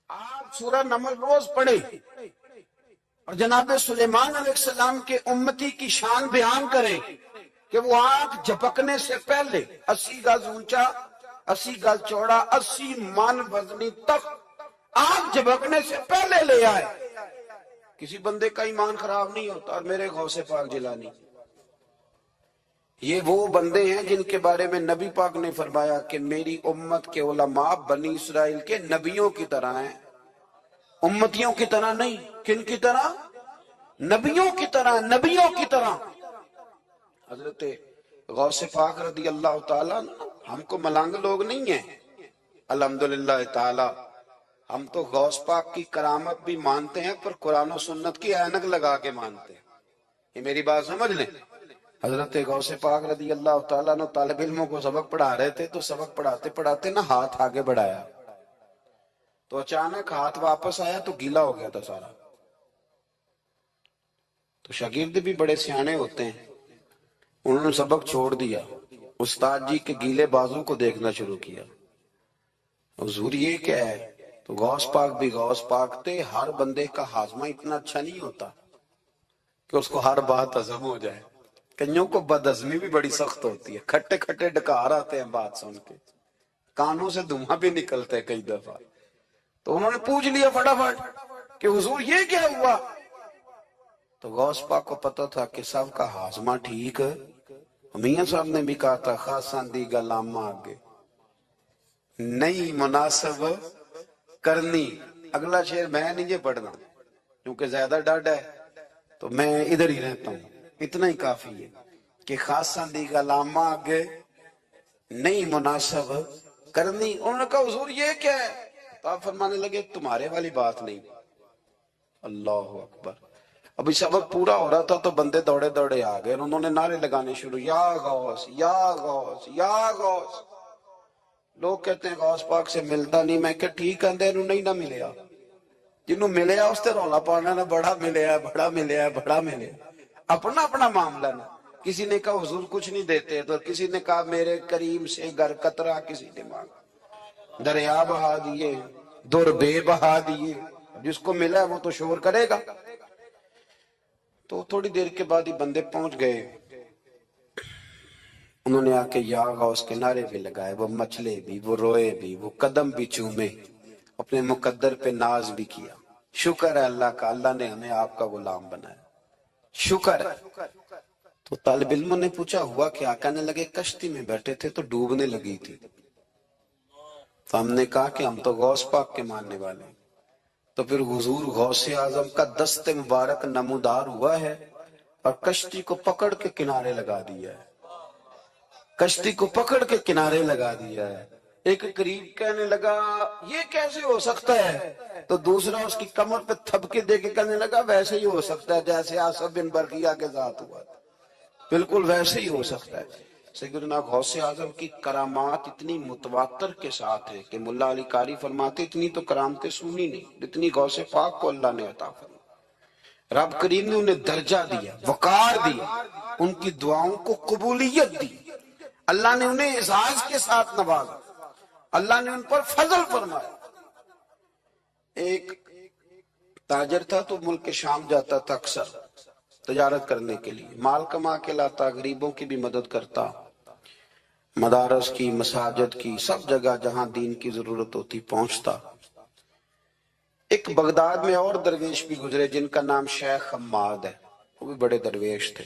آپ سورہ نمل روز پڑھیں اور جناب سلیمان علیہ السلام کے امتی کی شان بیان کریں کہ وہ آنکھ جھپکنے سے پہلے 80 گز اونچا 80 گز چوڑا 80 من وزنی تک آنکھ جھپکنے سے پہلے لے آئے. کسی بندے کا ایمان خراب نہیں ہوتا. اور میرے غوث پاک جیلانی یہ وہ بندے ہیں جن کے بارے میں نبی پاک نے فرمایا کہ میری امت کے علماء بنی اسرائیل کے نبیوں کی طرح ہیں، امتیوں کی طرح نہیں. کن کی طرح؟ نبیوں کی طرح، نبیوں کی طرح. حضرت غوث پاک رضی اللہ تعالیٰ ہم کو ملنگ لوگ نہیں ہیں الحمدللہ تعالی. ہم تو غوث پاک کی کرامت بھی مانتے ہیں پر قرآن و سنت کی اینک لگا کے مانتے ہیں. یہ میری بات سمجھ لیں. حضرت غوث پاک رضی اللہ تعالیٰ نے طالب علموں کو سبق پڑھا رہے تھے تو سبق پڑھاتے پڑھاتے نا ہاتھ آگے بڑھایا تو اچانک ہاتھ واپس آیا تو گیلا ہو گیا تھا سارا. تو شاگرد بھی بڑے سیانے ہوتے ہیں، انہوں نے سبق چھوڑ دیا، استاد جی کے گیلے بازو کو دیکھنا شروع کیا. حضور یہ کیا ہے؟ تو غوث پاک بھی غوث پاک تھے. ہر بندے کا ہاضمہ اتنا اچھا نہیں ہوتا کہ اس کو ہر بات ہضم ہو جائے. کئیوں کو بدہضمی بھی بڑی سخت ہوتی ہے، کھٹے کھٹے ڈکار آتے ہیں بات سن کے، کانوں سے دھواں بھی نکلتے ہیں کئی دفعہ. تو انہوں نے پوچھ لیا فٹافٹ کہ حضور یہ کیا ہوا؟ تو غوث پاک کو پتا تھا کہ سب کا ہاضمہ ٹھیک ہے. میاں صاحب نے بھی کہا تھا خاصاں دی گلامہ آگے نہیں مناسب کرنی. اگلا شعر میں نہیں یہ پڑھنا کیونکہ زیادہ ڈاڈ ہے تو میں ادھر ہی رہتا ہوں. اتنا ہی کافی ہے کہ خاصاں دی گلامہ آگے نہیں مناسب کرنی. انہوں نے کہا حضور یہ کیا ہے؟ تو آپ فرمانے لگے تمہارے والی بات نہیں. اللہ اکبر. ابھی سبق پورا ہو رہا تھا تو بندے دوڑے دوڑے آ گئے. انہوں نے نعرے لگانے شروع، یا غوث یا غوث یا غوث. لوگ کہتے ہیں غوث پاک سے ملتا نہیں. میں کہ ٹھیک اندے انہوں نہیں نہ ملیا، جنہوں ملیا اس تے رولا پانا نہ بڑا ملیا بڑا ملیا بڑا ملیا. اپنا اپنا معاملہ نہ. کسی نے کہا حضور کچھ نہیں دیتے تو کسی نے کہا میرے کریم سے گر قطرہ کسی نے مانگا، دریا بہا دیے در بے بہا دیے. جس کو ملا وہ تو شور کرے گا. تو تھوڑی دیر کے بعد ہی بندے پہنچ گئے. انہوں نے آ کے یا غوث کے نعرے بھی لگائے. وہ مچلے بھی، وہ روئے بھی، وہ قدم بھی چومے، اپنے مقدر پہ ناز بھی کیا. شکر ہے اللہ کا، اللہ نے ہمیں آپ کا غلام بنایا، شکر ہے. تو طالب علموں نے پوچھا ہوا کیا؟ کہنے لگے کشتی میں بیٹھے تھے تو ڈوبنے لگی تھی. تو ہم نے کہا کہ ہم تو غوث پاک کے ماننے والے ہیں. تو پھر حضور غوث اعظم کا دست مبارک نمودار ہوا ہے اور کشتی کو پکڑ کے کنارے لگا دیا ہے. کشتی کو پکڑ کے کنارے لگا دیا ہے. ایک قریب کہنے لگا یہ کیسے ہو سکتا ہے؟ تو دوسرا اس کی کمر پہ تھپکے دے کے کہنے لگا ویسے ہی ہو سکتا ہے جیسے آصف بن برقیہ کے ذات ہوا تھا، بالکل ویسے ہی ہو سکتا ہے. سیدنا غوث اعظم کی کرامات اتنی متواتر کے ساتھ ہیں کہ ملا علی قاری فرماتے اتنی تو کرامتیں سنی نہیں جتنی غوث پاک کو اللہ نے عطا فرمائی. رب کریم نے انہیں درجہ دیا، وقار دیا، ان کی دعاؤں کو قبولیت دی. اللہ نے انہیں اعزاز کے ساتھ نوازا، اللہ نے ان پر فضل فرمایا. ایک تاجر تھا تو ملک شام جاتا تھا اکثر تجارت کرنے کے لیے. مال کما کے لاتا، غریبوں کی بھی مدد کرتا، مدارس کی، مساجد کی، سب جگہ جہاں دین کی ضرورت ہوتی پہنچتا. ایک بغداد میں اور درویش بھی گزرے جن کا نام شیخ حماد ہے، وہ بھی بڑے درویش تھے.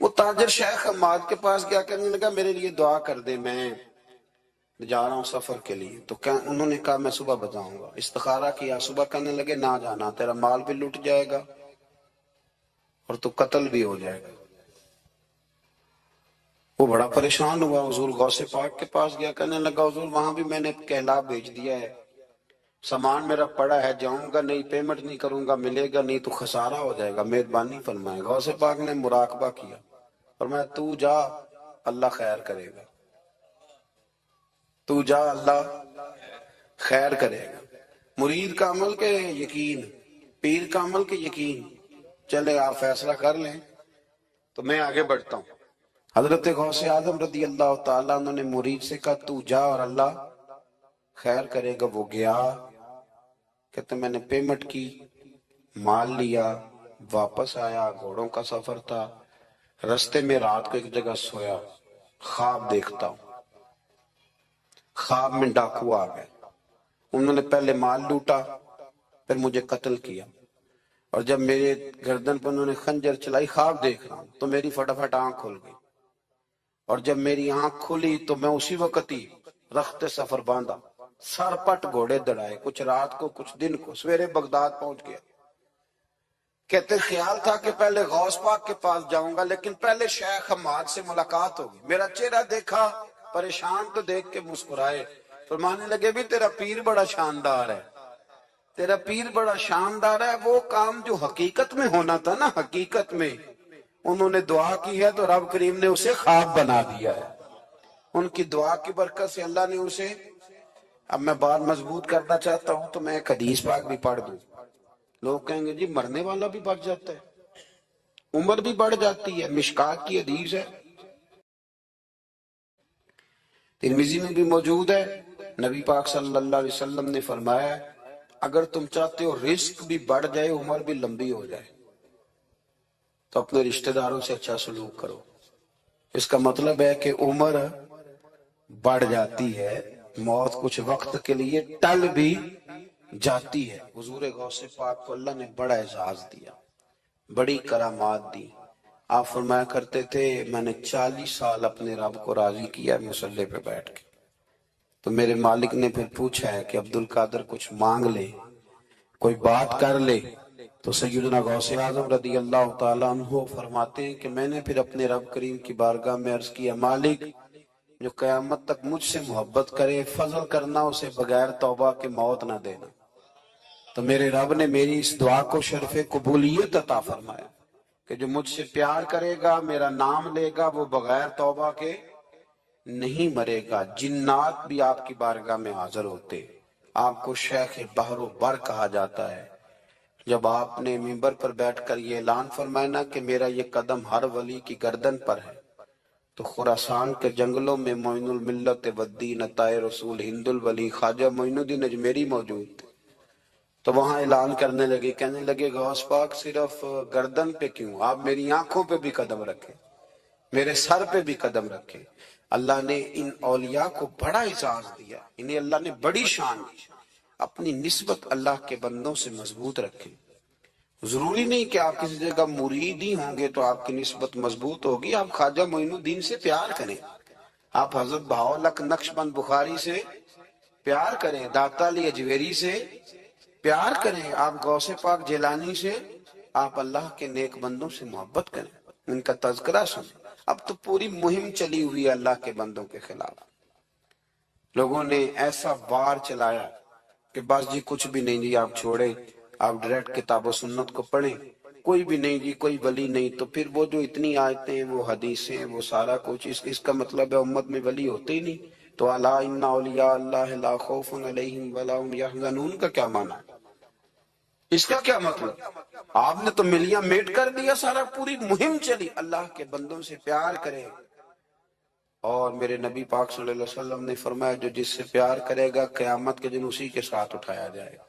وہ تاجر شیخ حماد کے پاس گیا، کہنے لگا میرے لیے دعا کر دے، میں جا رہا ہوں سفر کے لیے. تو انہوں نے کہا میں صبح بتاؤں گا. استخارہ کیا، صبح کہنے لگے نہ جانا، تیرا مال بھی لٹ جائے گا اور تو قتل بھی ہو جائے گا. وہ بڑا پریشان ہوا. حضور غوث پاک کے پاس گیا، کہنے لگا حضور وہاں بھی میں نے کہلا بھیج دیا ہے، سامان میرا پڑا ہے، جاؤں گا نہیں، پیمنٹ نہیں کروں گا، ملے گا نہیں تو خسارہ ہو جائے گا، مہربانی فرمائے. غوث پاک نے مراقبہ کیا، فرمایا تو جا اللہ خیر کرے گا، تو جا اللہ خیر کرے گا. مرید کا عمل کے یقین، پیر کا عمل کے یقین. چلے آپ فیصلہ کر لیں تو میں آگے بڑھتا ہوں. حضرت غوث اعظم رضی اللہ تعالیٰ عنہ نے مرید سے کہا تو جا اور اللہ خیر کرے گا. وہ گیا کہتے میں نے پیمنٹ کی، مال لیا، واپس آیا، گھوڑوں کا سفر تھا، رستے میں رات کو ایک جگہ سویا، خواب دیکھتا ہوں، خواب میں ڈاکو آ گئے، انہوں نے پہلے مال لوٹا، پھر مجھے قتل کیا، اور جب میرے گردن پر انہوں نے خنجر چلائی، خواب دیکھ رہا ہوں تو میری فٹافٹ آنکھ کھل گئی، اور جب میری آنکھ کھلی تو میں اسی وقت ہی رخت سفر باندھا، سر پٹ گھوڑے دڑائے، کچھ رات کو کچھ دن کو، سویرے بغداد پہنچ گیا۔ کہتے خیال تھا کہ پہلے غوث پاک کے پاس جاؤں گا، لیکن پہلے شیخ حماد سے ملاقات ہوگی۔ میرا چہرہ دیکھا، پریشان تو دیکھ کے مسکرائے، فرمانے لگے بھی تیرا پیر بڑا شاندار ہے، تیرا پیر بڑا شاندار ہے، وہ کام جو حقیقت میں ہونا تھا نا، حقیقت میں انہوں نے دعا کی ہے تو رب کریم نے اسے خواب بنا دیا ہے۔ ان کی دعا کی برکت سے اللہ نے اسے، اب میں بات مضبوط کرنا چاہتا ہوں تو میں ایک حدیث پاک بھی پڑھ دوں۔ لوگ کہیں گے جی مرنے والا بھی بچ جاتا ہے، عمر بھی بڑھ جاتی ہے، مشکات کی حدیث ہے، ترمذی میں بھی موجود ہے، نبی پاک صلی اللہ علیہ وسلم نے فرمایا اگر تم چاہتے ہو رزق بھی بڑھ جائے، عمر بھی لمبی ہو جائے، تو اپنے رشتہ داروں سے اچھا سلوک کرو۔ اس کا مطلب ہے کہ عمر بڑھ جاتی ہے، موت کچھ وقت کے لیے ٹل بھی جاتی ہے۔ حضور غوث پاک کو اللہ نے بڑا اعزاز دیا، بڑی کرامات دی۔ آپ فرمایا کرتے تھے میں نے 40 سال اپنے رب کو راضی کیا مصلی پہ بیٹھ کے۔ تو میرے مالک نے پھر پوچھا ہے کہ عبدالقادر کچھ مانگ لے، کوئی بات کر لے، تو سیدنا غوث اعظم رضی اللہ تعالیٰ عنہ فرماتے ہیں کہ میں نے پھر اپنے رب کریم کی بارگاہ میں عرض کیا مالک جو قیامت تک مجھ سے محبت کرے، فضل کرنا اسے بغیر توبہ کے موت نہ دینا۔ تو میرے رب نے میری اس دعا کو شرف قبولیت عطا فرمایا کہ جو مجھ سے پیار کرے گا، میرا نام لے گا، وہ بغیر توبہ کے نہیں مرے گا۔ جنات بھی آپ کی بارگاہ میں حاضر ہوتے، آپ کو شیخ بحر و بر کہا جاتا ہے۔ جب آپ نے منبر پر بیٹھ کر یہ اعلان فرمایا نا کہ میرا یہ قدم ہر ولی کی گردن پر ہے، تو خراسان کے جنگلوں میں معین الملت والدین عطائے رسول ہند الولی خواجہ معین الدین اجمیری موجود تھے، تو وہاں اعلان کرنے لگے، کہنے لگے غوث پاک صرف گردن پہ کیوں، آپ میری آنکھوں پہ بھی قدم رکھیں، میرے سر پہ بھی قدم رکھیں۔ اللہ نے ان اولیاء کو بڑا اعزاز دیا، انہیں اللہ نے بڑی شان دی۔ اپنی نسبت اللہ کے بندوں سے مضبوط رکھیں۔ ضروری نہیں کہ آپ کسی جگہ مرید ہی ہوں گے تو آپ کی نسبت مضبوط ہوگی، آپ خواجہ معین الدین سے پیار کریں، آپ حضرت بہاؤالحق نقشبند بخاری سے پیار کریں، داتا علی اجویری سے پیار کریں، آپ غوث پاک جیلانی سے، آپ اللہ کے نیک بندوں سے محبت کریں، ان کا تذکرہ سنیں۔ اب تو پوری مہم چلی ہوئی ہے اللہ کے بندوں کے خلاف، لوگوں نے ایسا وار چلایا کہ بس جی کچھ بھی نہیں جی، آپ چھوڑیں، آپ ڈائریکٹ کتاب و سنت کو پڑھیں، کوئی بھی نہیں جی، کوئی ولی نہیں، تو پھر وہ جو اتنی آیتیں ہیں، وہ حدیثیں، وہ سارا کچھ، اس کا مطلب ہے امت میں ولی ہوتے ہی نہیں۔ تو الا ان اولیاء اللہ لا خوف علیہم ولا هم یحزنون کا کیا معنی ہے؟ اس کا کیا مطلب؟ آپ نے تو ملیاں میٹ کر دیا، سارا پوری مہم چلی، اللہ کے بندوں سے پیار کریں۔ اور میرے نبی پاک صلی اللہ علیہ وسلم نے فرمایا جو جس سے پیار کرے گا قیامت کے دن اسی کے ساتھ اٹھایا جائے گا۔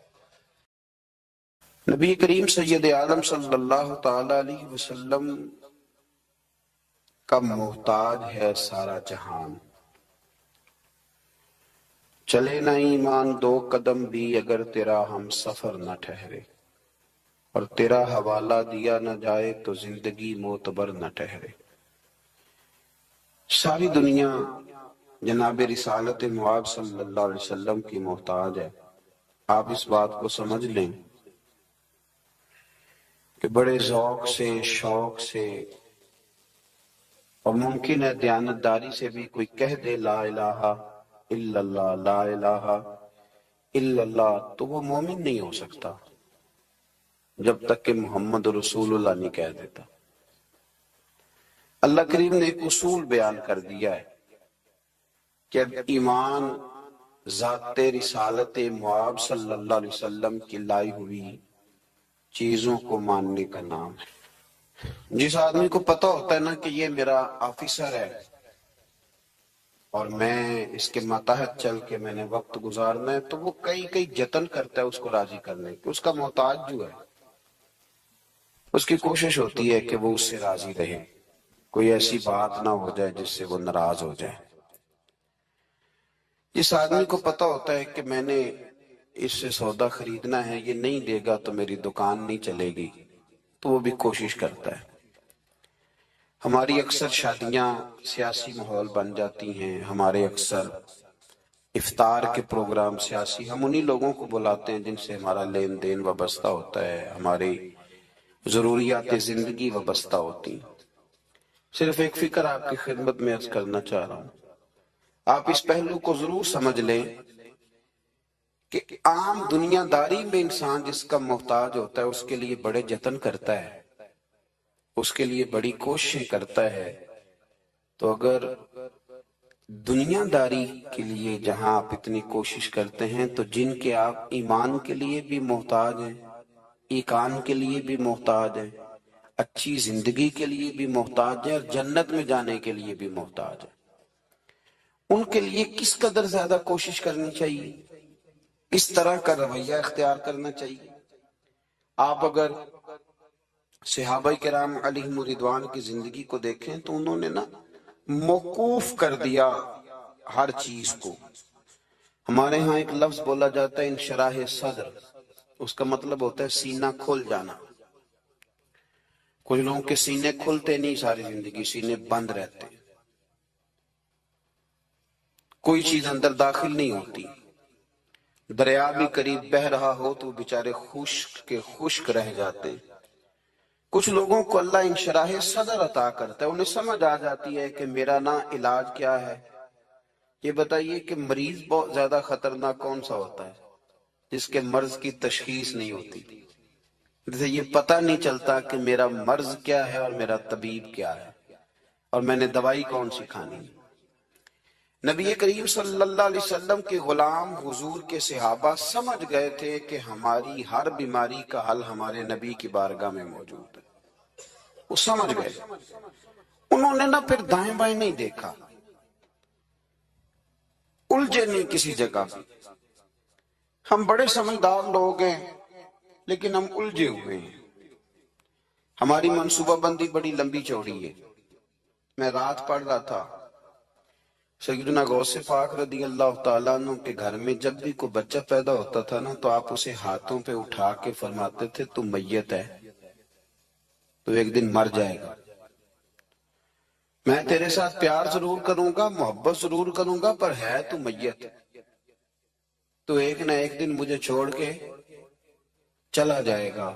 نبی کریم سید عالم صلی اللہ تعالی علیہ وسلم کا محتاج ہے سارا جہان، چلے نہ ایمان 2 قدم بھی اگر تیرا ہم سفر نہ ٹھہرے، اور تیرا حوالہ دیا نہ جائے تو زندگی معتبر نہ ٹھہرے۔ ساری دنیا جناب رسالت معاب صلی اللہ علیہ وسلم کی محتاج ہے۔ آپ اس بات کو سمجھ لیں کہ بڑے ذوق سے، شوق سے، اور ممکن ہے دیانتداری سے بھی کوئی کہہ دے لا الہ الا اللہ، لا الہ الا اللہ، تو وہ مومن نہیں ہو سکتا جب تک کہ محمد رسول اللہ نہیں کہہ دیتا۔ اللہ کریم نے ایک اصول بیان کر دیا ہے کہ ایمان ذات رسالت معاب صلی اللہ علیہ وسلم کی لائی ہوئی چیزوں کو ماننے کا نام ہے۔ جس آدمی کو پتہ ہوتا ہے نا کہ یہ میرا آفیسر ہے اور میں اس کے ماتحت چل کے میں نے وقت گزارنا ہے، تو وہ کئی جتن کرتا ہے اس کو راضی کرنے کی. اس کا محتاج جو ہے اس کی کوشش ہوتی ہے کہ وہ اس سے راضی رہے، کوئی ایسی بات نہ ہو جائے جس سے وہ ناراض ہو جائے. جس آدمی کو پتا ہوتا ہے کہ میں نے اس سے سودا خریدنا ہے، یہ نہیں دے گا تو میری دکان نہیں چلے گی، تو وہ بھی کوشش کرتا ہے. ہماری اکثر شادیاں سیاسی ماحول بن جاتی ہیں، ہمارے اکثر افطار کے پروگرام سیاسی، ہم انہی لوگوں کو بلاتے ہیں جن سے ہمارا لین دین وابستہ ہوتا ہے، ہماری ضروریات زندگی وابستہ ہوتی. صرف ایک فکر آپ کی خدمت میں عرض کرنا چاہ رہا ہوں، آپ اس پہلو کو ضرور سمجھ لیں کہ عام دنیا داری میں انسان جس کا محتاج ہوتا ہے اس کے لیے بڑے جتن کرتا ہے، اس کے لیے بڑی کوششیں کرتا ہے. تو اگر دنیا داری کے لیے جہاں آپ اتنی کوشش کرتے ہیں، تو جن کے آپ ایمان کے لیے بھی محتاج ہیں، ایقان کے لیے بھی محتاج ہیں، اچھی زندگی کے لیے بھی محتاج ہیں، اور جنت میں جانے کے لیے بھی محتاج ہیں، ان کے لیے کس قدر زیادہ کوشش کرنی چاہیے، کس طرح کا رویہ اختیار کرنا چاہیے. آپ اگر صحابہ کرام علیہم رضوان کی زندگی کو دیکھیں تو انہوں نے نا موقوف کر دیا ہر چیز کو. ہمارے ہاں ایک لفظ بولا جاتا ہے انشراح صدر، اس کا مطلب ہوتا ہے سینہ کھل جانا. کچھ لوگوں کے سینے کھلتے نہیں، ساری زندگی سینے بند رہتے، کوئی چیز اندر داخل نہیں ہوتی. دریا بھی قریب بہ رہا ہو تو بیچارے خشک رہ جاتے. کچھ لوگوں کو اللہ انشراح صدر عطا کرتا ہے، انہیں سمجھ آ جاتی ہے کہ میرا نا علاج کیا ہے. یہ بتائیے کہ مریض بہت زیادہ خطرناک کون سا ہوتا ہے؟ جس کے مرض کی تشخیص نہیں ہوتی، جسے یہ پتہ نہیں چلتا کہ میرا مرض کیا ہے اور میرا طبیب کیا ہے اور میں نے دوائی کون سی کھانی. نبی کریم صلی اللہ علیہ وسلم کے غلام حضور کے صحابہ سمجھ گئے تھے کہ ہماری ہر بیماری کا حل ہمارے نبی کی بارگاہ میں موجود ہے. وہ سمجھ گئے، انہوں نے نہ پھر دائیں بائیں نہیں دیکھا، الجھے نہیں کسی جگہ. ہم بڑے سمجھدار لوگ ہیں لیکن ہم الجھے ہوئے ہیں، ہماری منصوبہ بندی بڑی لمبی چوڑی ہے. میں رات پڑھ رہا تھا، سیدنا غوث پاک رضی اللہ تعالیٰ عنہ کے گھر میں جب بھی کوئی بچہ پیدا ہوتا تھا نا تو آپ اسے ہاتھوں پہ اٹھا کے فرماتے تھے تو میت ہے، تو ایک دن مر جائے گا. میں تیرے ساتھ پیار ضرور کروں گا، محبت ضرور کروں گا، پر ہے تو میت، تو ایک نہ ایک دن مجھے چھوڑ کے چلا جائے گا.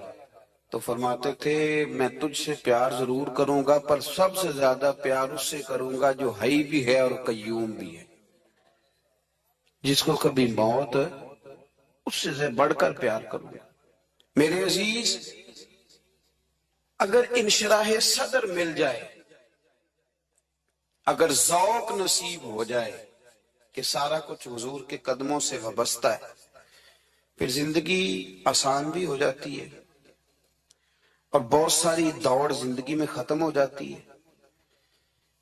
تو فرماتے تھے میں تجھ سے پیار ضرور کروں گا پر سب سے زیادہ پیار اس سے کروں گا جو حی بھی ہے اور قیوم بھی ہے، جس کو کبھی موت اس سے بڑھ کر پیار کروں گا. میرے عزیز، اگر انشراح صدر مل جائے، اگر ذوق نصیب ہو جائے کہ سارا کچھ حضور کے قدموں سے وابستہ ہے، پھر زندگی آسان بھی ہو جاتی ہے اور بہت ساری دوڑ زندگی میں ختم ہو جاتی ہے.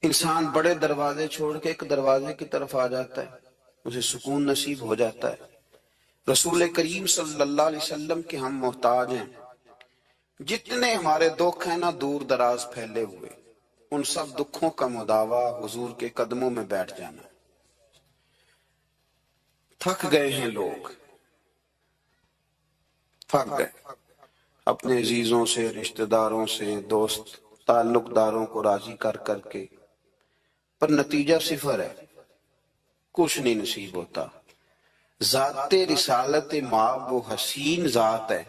انسان بڑے دروازے چھوڑ کے ایک دروازے کی طرف آ جاتا ہے، اسے سکون نصیب ہو جاتا ہے. رسول کریم صلی اللہ علیہ وسلم کے ہم محتاج ہیں. جتنے ہمارے دکھ ہیں نا دور دراز پھیلے ہوئے، ان سب دکھوں کا مداوا حضور کے قدموں میں بیٹھ جانا. تھک گئے ہیں لوگ، تھک گئے اپنے عزیزوں سے، رشتہ داروں سے، دوست تعلق داروں کو راضی کر کر کے، پر نتیجہ صفر ہے، کچھ نہیں نصیب ہوتا. ذات رسالت ماں وہ حسین ذات ہے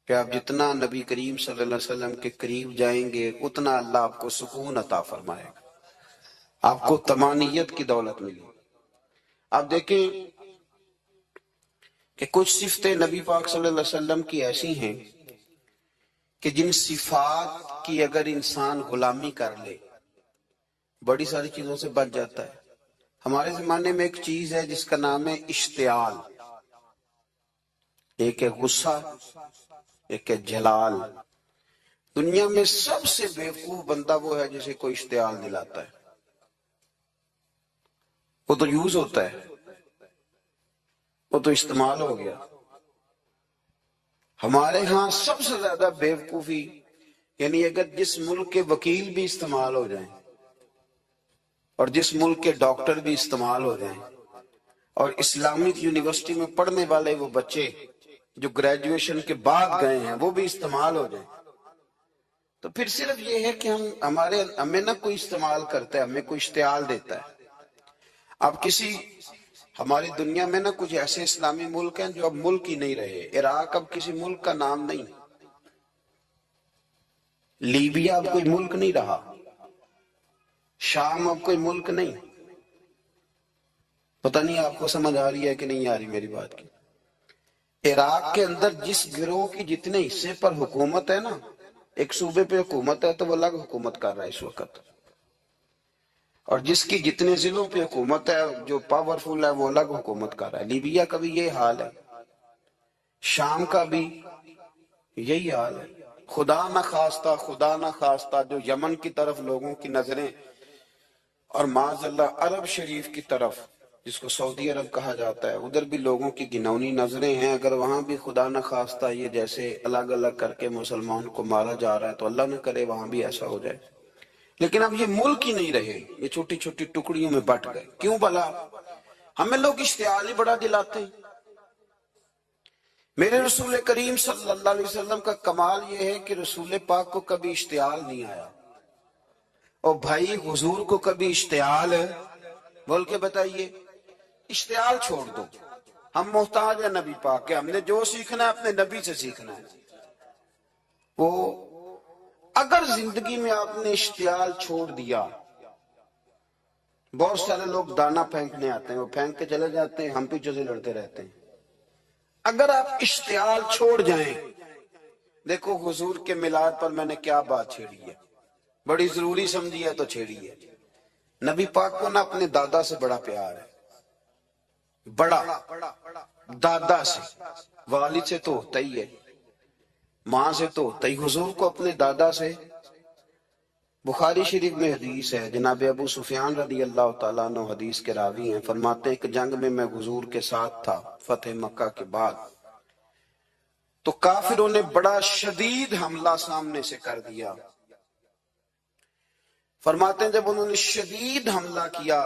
کہ آپ جتنا نبی کریم صلی اللہ علیہ وسلم کے قریب جائیں گے اتنا اللہ آپ کو سکون عطا فرمائے گا، آپ کو طمانینت کی دولت ملی. آپ دیکھیں کہ کچھ صفتیں نبی پاک صلی اللہ علیہ وسلم کی ایسی ہیں کہ جن صفات کی اگر انسان غلامی کر لے بڑی ساری چیزوں سے بچ جاتا ہے. ہمارے زمانے میں ایک چیز ہے جس کا نام ہے اشتعال، ایک ہے غصہ، ایک ہے جلال. دنیا میں سب سے بیوقوف بندہ وہ ہے جسے کوئی اشتعال دلاتا ہے. وہ تو یوز ہوتا ہے، وہ تو استعمال ہو گیا۔ ہمارے ہاں سب سے زیادہ بیوقوفی، یعنی اگر جس ملک کے وکیل بھی استعمال ہو جائیں اور جس ملک کے ڈاکٹر بھی استعمال ہو جائیں اور اسلامک یونیورسٹی میں پڑھنے والے وہ بچے جو گریجویشن کے بعد گئے ہیں وہ بھی استعمال ہو جائیں، تو پھر صرف یہ ہے کہ ہمیں نہ کوئی استعمال کرتا ہے، ہمیں کوئی اشتعال دیتا ہے۔ اب ہماری دنیا میں نہ کچھ ایسے اسلامی ملک ہیں جو اب ملک ہی نہیں رہے۔ عراق اب کسی ملک کا نام نہیں، لیبیا اب کوئی ملک نہیں رہا، شام اب کوئی ملک نہیں۔ پتہ نہیں آپ کو سمجھ آ رہی ہے کہ نہیں آ رہی میری بات کی؟ عراق کے اندر جس گروہ کی جتنے حصے پر حکومت ہے نا، ایک صوبے پہ حکومت ہے تو وہ الگ حکومت کر رہا ہے اس وقت، اور جس کی جتنے ضلعوں پہ حکومت ہے جو پاورفل ہے وہ الگ حکومت کر رہا ہے۔ لیبیا کا بھی یہ حال ہے، شام کا بھی یہی حال ہے۔ خدا نہ خواستہ جو یمن کی طرف لوگوں کی نظریں اور معاذ اللہ عرب شریف کی طرف جس کو سعودی عرب کہا جاتا ہے ادھر بھی لوگوں کی گھناؤنی نظریں ہیں، اگر وہاں بھی خدا نہ خواستہ یہ جیسے الگ الگ کر کے مسلمان کو مارا جا رہا ہے تو اللہ نہ کرے وہاں بھی ایسا ہو جائے۔ لیکن اب یہ ملک ہی نہیں رہے، یہ چھوٹی چھوٹی ٹکڑیوں میں بٹ گئے۔ کیوں بھلا؟ ہمیں لوگ اشتعال ہی بڑا دلاتے ہیں۔ میرے رسول کریم صلی اللہ علیہ وسلم کا کمال یہ ہے کہ رسول پاک کو کبھی اشتعال نہیں آیا، اور بھائی حضور کو کبھی اشتعال بول کے بتائیے۔ اشتعال چھوڑ دو، ہم محتاج ہیں نبی پاک کے، ہم نے جو سیکھنا ہے اپنے نبی سے سیکھنا ہے۔ وہ اگر زندگی میں آپ نے اشتعال چھوڑ دیا، بہت سارے لوگ دانا پھینکنے آتے ہیں، وہ پھینک کے چلے جاتے ہیں، ہم پیچھے سے لڑتے رہتے ہیں۔ اگر آپ اشتعال چھوڑ جائیں، دیکھو حضور کے میلاد پر میں نے کیا بات چھیڑی ہے، بڑی ضروری سمجھی ہے تو چھیڑی ہے۔ نبی پاک کو نہ اپنے دادا سے بڑا پیار ہے، بڑا دادا سے، والد سے تو ہوتا ہی ہے، ماں سے تو ہوتا ہی، حضور کو اپنے دادا سے۔ بخاری شریف میں حدیث ہے، جناب ابو سفیان رضی اللہ تعالیٰ عنہ حدیث کے راوی ہیں، فرماتے ہیں کہ جنگ میں حضور کے ساتھ تھا فتح مکہ کے بعد، تو کافروں نے بڑا شدید حملہ سامنے سے کر دیا۔ فرماتے ہیں جب انہوں نے شدید حملہ کیا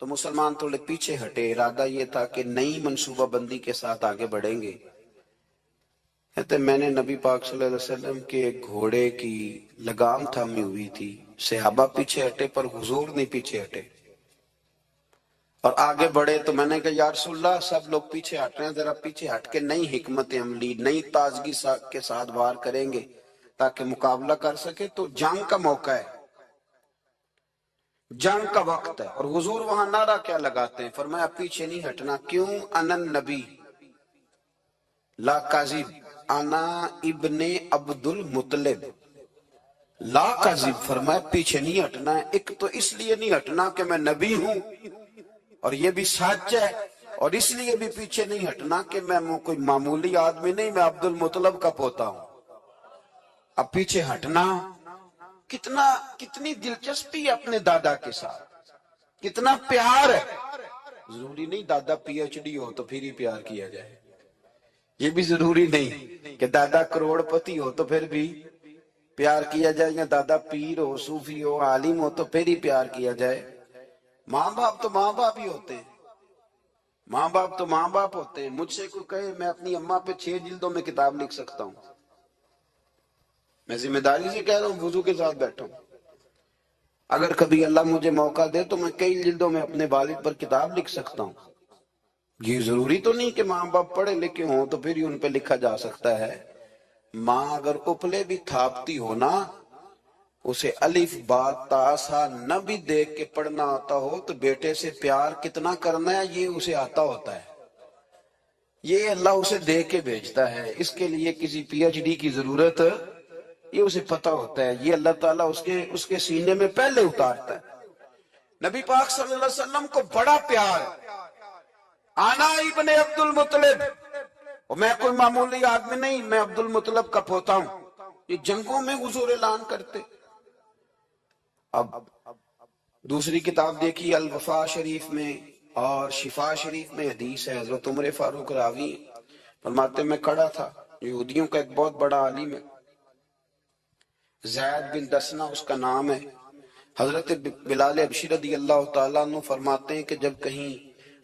تو مسلمان تھوڑے پیچھے ہٹے، ارادہ یہ تھا کہ نئی منصوبہ بندی کے ساتھ آگے بڑھیں گے۔ کہتے میں نے نبی پاک صلی اللہ علیہ وسلم کے گھوڑے کی لگام تھامی ہوئی تھی، صحابہ پیچھے ہٹے پر حضور نہیں پیچھے ہٹے اور آگے بڑھے، تو میں نے کہا یا رسول اللہ سب لوگ پیچھے ہٹ رہے ہیں، ذرا پیچھے ہٹ کے نئی حکمت عملی نئی تازگی کے ساتھ وار کریں گے تاکہ مقابلہ کر سکے، تو جنگ کا موقع ہے، جنگ کا وقت ہے۔ اور حضور وہاں نعرہ کیا لگاتے ہیں؟ فرمایا پیچھے نہیں ہٹنا، کیوں؟ انا النبی لا کاذب، انا ابن عبد المطلب لا کاذب۔ فرمایا پیچھے نہیں ہٹنا ہے، ایک تو اس لیے نہیں ہٹنا کہ میں نبی ہوں اور یہ بھی سچ ہے، اور اس لیے بھی پیچھے نہیں ہٹنا کہ میں کوئی معمولی آدمی نہیں، میں عبد المطلب کا پوتا ہوں۔ اب پیچھے ہٹنا کتنی دلچسپی ہے اپنے دادا کے ساتھ، کتنا پیار ہے۔ ضروری نہیں دادا پی ایچ ڈی ہو تو پھر ہی پیار کیا جائے، یہ بھی ضروری نہیں کہ دادا کروڑ پتی ہو تو پھر بھی پیار کیا جائے، یا دادا پیر ہو، صوفی ہو، عالم ہو تو پھر ہی پیار کیا جائے۔ ماں باپ تو ماں باپ ہی ہوتے ہیں، ماں باپ تو ماں باپ ہوتے ہیں۔ مجھ سے کوئی کہے میں اپنی اماں پہ 6 جلدوں میں کتاب لکھ سکتا ہوں، میں ذمہ داری سے کہہ رہا ہوں، وضو کے ساتھ بیٹھا ہوں، اگر کبھی اللہ مجھے موقع دے تو میں کئی جلدوں میں اپنے والد پر کتاب لکھ سکتا ہوں۔ یہ ضروری تو نہیں کہ ماں باپ پڑھے لکھے ہوں تو پھر ہی ان پہ لکھا جا سکتا ہے۔ ماں اگر اپلے بھی تھاپتی ہو نا، اسے الف با تا سا نہ بھی دیکھ کے پڑھنا آتا ہو تو بیٹے سے پیار کتنا کرنا ہے یہ اسے آتا ہوتا ہے، یہ اللہ اسے دیکھ کے بھیجتا ہے، اس کے لیے کسی پی ایچ ڈی کی ضرورت یہ اسے پتا ہوتا ہے، یہ اللہ تعالیٰ اس کے سینے میں پہلے اتارتا ہے۔ نبی پاک صلی اللہ علیہ وسلم کو بڑا پیار، آنا ابن عبد المطلب، اور میں کوئی معمولی آدمی نہیں، میں عبد المطلب کا پوتا ہوں۔ یہ جنگوں میں حضور اعلان کرتے۔ اب دوسری کتاب دیکھی الوفا شریف میں اور شفا شریف میں حدیث ہے، حضرت عمر فاروق راوی فرماتے میں کھڑا تھا، یہودیوں کا ایک بہت بڑا عالم ہے، زید بن دسنا اس کا نام ہے، حضرت بلال حبشی رضی اللہ تعالیٰ عنہ فرماتے ہیں کہ جب کہیں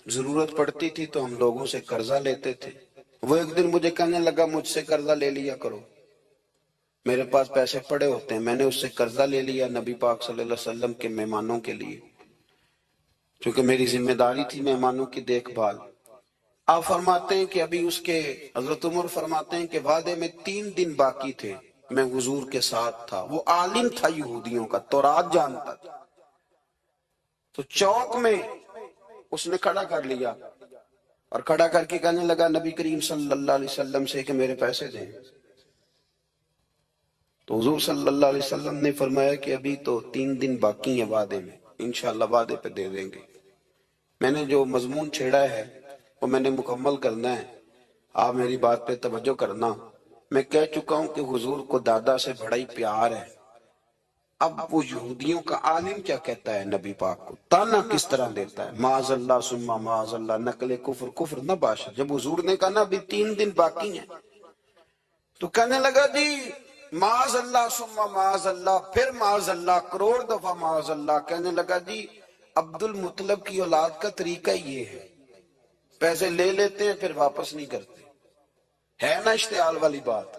ضرورت پڑتی تھی تو ہم لوگوں سے قرضہ لیتے تھے، وہ ایک دن مجھے کہنے لگا مجھ سے قرضہ لے لیا کرو، میرے پاس پیسے پڑے ہوتے ہیں، میں نے اس سے قرضہ لے لیا نبی پاک صلی اللہ علیہ وسلم کے مہمانوں کے لیے، چونکہ میری ذمہ داری تھی مہمانوں کی دیکھ بھال۔ آپ فرماتے ہیں کہ ابھی اس کے حضرت عمر فرماتے ہیں کہ وعدے میں 3 دن باقی تھے، میں حضور کے ساتھ تھا، وہ عالم تھا یہودیوں کا، تورات جانتا تھا، تو چوک میں اس نے کھڑا کر لیا اور کھڑا کر کے کہنے لگا نبی کریم صلی اللہ علیہ وسلم سے کہ میرے پیسے دیں، تو حضور صلی اللہ علیہ وسلم نے فرمایا کہ ابھی تو 3 دن باقی ہیں وعدے میں، انشاءاللہ وعدے پہ دے دیں گے۔ میں نے جو مضمون چھیڑا ہے وہ میں نے مکمل کرنا ہے، آپ میری بات پہ توجہ کرنا۔ میں کہہ چکا ہوں کہ حضور کو دادا سے بڑا ہی پیار ہے، اب وہ یہودیوں کا عالم کیا کہتا ہے نبی پاک کو، تانا کس طرح دیتا ہے، معاذ اللہ ثم معاذ اللہ، نقل کفر کفر نہ باشا۔ جب حضور نے کہا نا ابھی 3 دن باقی ہیں تو کہنے لگا جی معاذ اللہ ثم معاذ اللہ، پھر معاذ اللہ، کروڑ دفعہ معاذ اللہ۔ کہنے لگا جی عبد المطلب کی اولاد کا طریقہ یہ ہے، پیسے لے لیتے ہیں پھر واپس نہیں کرتے، ہے نا اشتعال والی بات۔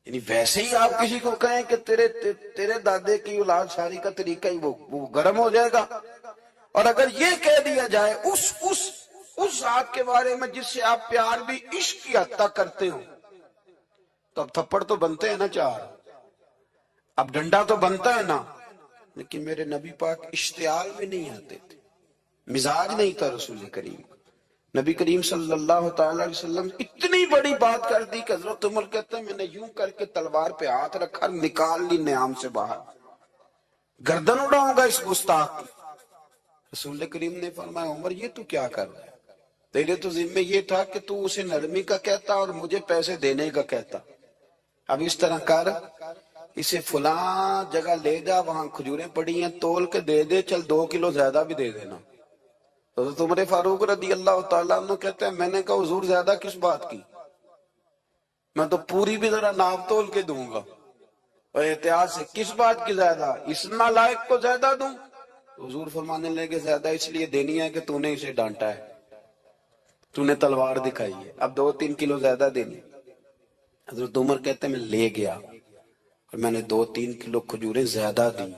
یعنی ویسے ہی آپ کسی کو کہیں کہ تیرے دادے کی اولاد شادی کا طریقہ ہی وہ گرم ہو جائے گا، اور اگر یہ کہہ دیا جائے اس ذات کے بارے میں جس سے آپ پیار بھی عشق کی حد تک کرتے ہو، تو اب تھپڑ تو بنتے ہیں نا 4، اب ڈنڈا تو بنتا ہے نا۔ لیکن میرے نبی پاک اشتعال میں نہیں آتے تھے، مزاج نہیں تھا رسول کریم۔ نبی کریم صلی اللہ تعالی علیہ وسلم اتنی بڑی بات کر دی کہ حضرت عمر کہتے ہیں میں نے یوں کر کے تلوار پہ ہاتھ رکھا، نکال لی نیام سے باہر، گردن اڑاؤں گا اس گستاخ کی۔ رسول کریم نے فرمایا عمر یہ تو کیا کر رہا ہے، تیرے تو ذمہ یہ تھا کہ تو اسے نرمی کا کہتا اور مجھے پیسے دینے کا کہتا، اب اس طرح کر، اسے فلاں جگہ لے جا، وہاں کھجوریں پڑی ہیں تول کے دے دے، چل 2 کلو زیادہ بھی دے دینا۔ حضرت عمر فاروق رضی اللہ تعالیٰ عنہ کہتے ہیں میں نے کہا حضور زیادہ کس بات کی، میں تو پوری بھی ذرا ناپ تول کے دوں گا، اور احتیاط سے کس بات کی زیادہ، اس نالائق کو زیادہ دوں؟ حضور فرمانے لگے زیادہ اس لیے دینی ہے کہ تو نے اسے ڈانٹا ہے، تو نے تلوار دکھائی ہے، اب 2-3 کلو زیادہ دینی۔ حضرت عمر کہتے ہیں میں لے گیا اور میں نے 2-3 کلو کھجوریں زیادہ دی،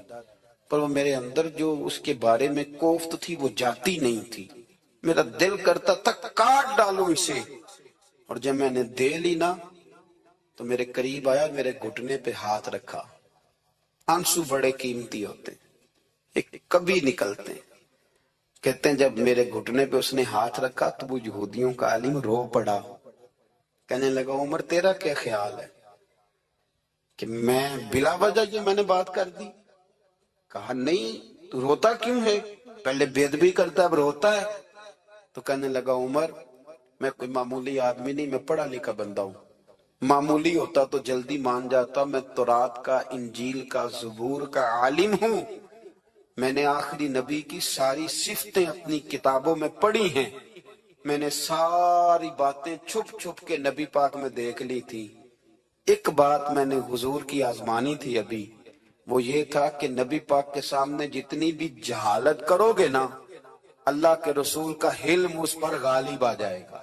پر وہ میرے اندر جو اس کے بارے میں کوفت تھی وہ جاتی نہیں تھی، میرا دل کرتا تھا کاٹ ڈالوں اسے، اور جب میں نے دے لی نا تو میرے قریب آیا، میرے گھٹنے پہ ہاتھ رکھا۔ آنسو بڑے قیمتی ہوتے ہیں، ایک کبھی نکلتے ہیں، کہتے ہیں جب میرے گھٹنے پہ اس نے ہاتھ رکھا تو وہ یہودیوں کا عالم رو پڑا، کہنے لگا عمر تیرا کیا خیال ہے کہ میں بلا وجہ یہ میں نے بات کر دی؟ کہا نہیں، تو روتا کیوں ہے، پہلے بے ادبی کرتا اب روتا ہے؟ تو کہنے لگا عمر میں کوئی معمولی آدمی نہیں، میں پڑھا لکھا بندہ ہوں، معمولی ہوتا تو جلدی مان جاتا، میں تورات کا، انجیل کا، زبور کا عالم ہوں، میں نے آخری نبی کی ساری صفتیں اپنی کتابوں میں پڑھی ہیں، میں نے ساری باتیں چھپ چھپ کے نبی پاک میں دیکھ لی تھی، ایک بات میں نے حضور کی آزمانی تھی ابھی، وہ یہ تھا کہ نبی پاک کے سامنے جتنی بھی جہالت کرو گے نا، اللہ کے رسول کا حلم اس پر غالب آ جائے گا،